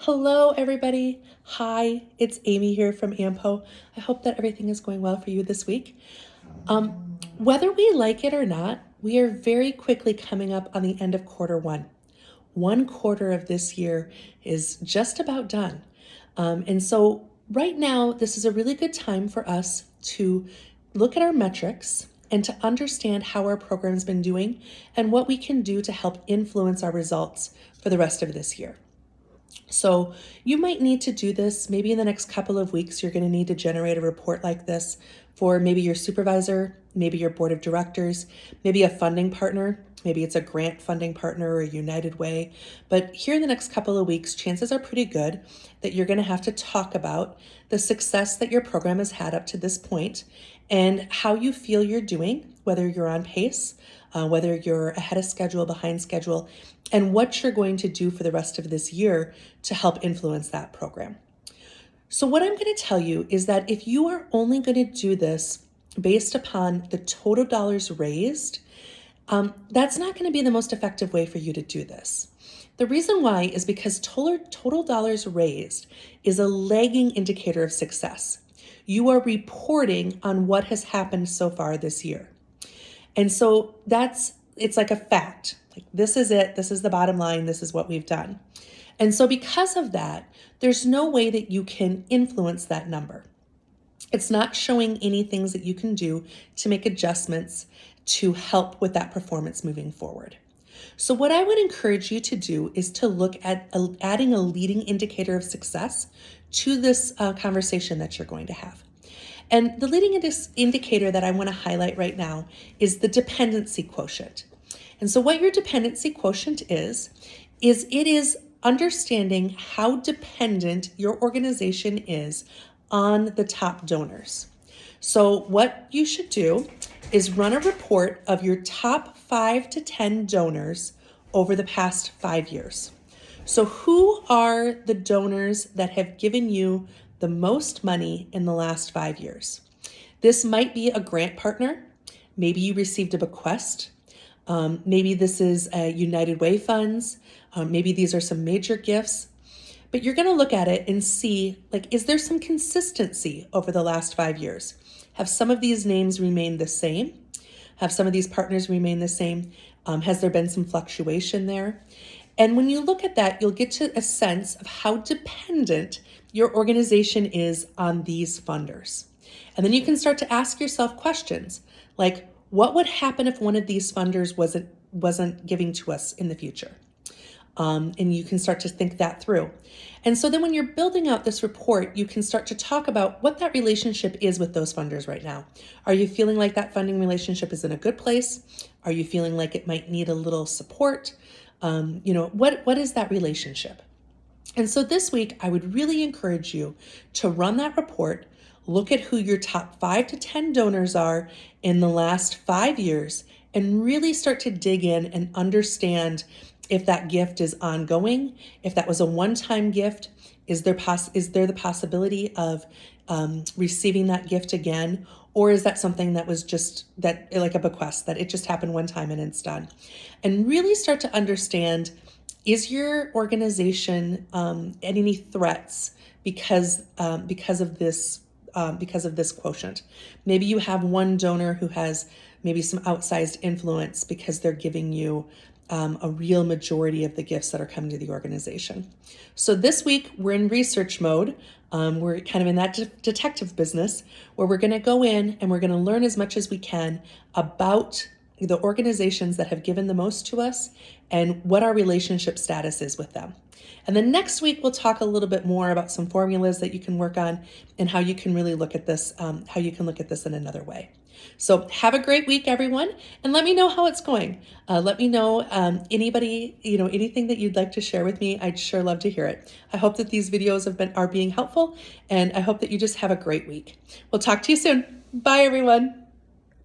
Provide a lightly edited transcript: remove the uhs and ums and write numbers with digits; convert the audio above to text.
Hello, everybody. Hi, it's Amy here from AMPO. I hope that everything is going well for you this week. Whether we like it or not, we are very quickly coming up on the end of quarter one. One quarter of this year is just about done. And so right now, this is a really good time for us to look at our metrics and to understand how our program's been doing and what we can do to help influence our results for the rest of this year. So you might need to do this maybe in the next couple of weeks. You're going to need to generate a report like this for maybe your supervisor, maybe your board of directors, maybe a funding partner. Maybe it's a grant funding partner or a United Way. But here in the next couple of weeks, chances are pretty good that you're going to have to talk about the success that your program has had up to this point and how you feel you're doing, whether you're on pace, whether you're ahead of schedule, behind schedule, and what you're going to do for the rest of this year to help influence that program. So what I'm going to tell you is that if you are only going to do this based upon the total dollars raised, that's not going to be the most effective way for you to do this. The reason why is because total dollars raised is a lagging indicator of success. You are reporting on what has happened so far this year. And so it's like a fact. Like, this is it. This is the bottom line. This is what we've done. And so because of that, there's no way that you can influence that number. It's not showing any things that you can do to make adjustments to help with that performance moving forward. So what I would encourage you to do is to look at adding a leading indicator of success to this conversation that you're going to have. And the leading indicator that I want to highlight right now is the dependency quotient. And so what your dependency quotient is it is understanding how dependent your organization is on the top donors. So what you should do is run a report of your top 5 to 10 donors over the past 5 years. So who are the donors that have given you the most money in the last 5 years? This might be a grant partner. Maybe you received a bequest. Maybe this is a United Way funds. Maybe these are some major gifts. But you're going to look at it and see, is there some consistency over the last 5 years? Have some of these names remained the same? Have some of these partners remained the same? Has there been some fluctuation there? And when you look at that, you'll get to a sense of how dependent your organization is on these funders. And then you can start to ask yourself questions like, what would happen if one of these funders wasn't giving to us in the future? And you can start to think that through. And so then when you're building out this report, you can start to talk about what that relationship is with those funders right now. Are you feeling like that funding relationship is in a good place? Are you feeling like it might need a little support? What is that relationship? And so this week, I would really encourage you to run that report, look at who your top 5 to 10 donors are in the last 5 years, and really start to dig in and understand if that gift is ongoing, if that was a one-time gift, is there the possibility of receiving that gift again? Or is that something that was just like a bequest, that it just happened one time and it's done? And really start to understand, is your organization at any threats because of this quotient? Maybe you have one donor who has maybe some outsized influence because they're giving you a real majority of the gifts that are coming to the organization. So this week we're in research mode. We're kind of in that detective business where we're going to go in and we're going to learn as much as we can about the organizations that have given the most to us and what our relationship status is with them. And then next week, we'll talk a little bit more about some formulas that you can work on and how you can really look at this, in another way. So have a great week, everyone, and let me know how it's going. Let me know anything that you'd like to share with me. I'd sure love to hear it. I hope that these videos are being helpful, and I hope that you just have a great week. We'll talk to you soon. Bye, everyone.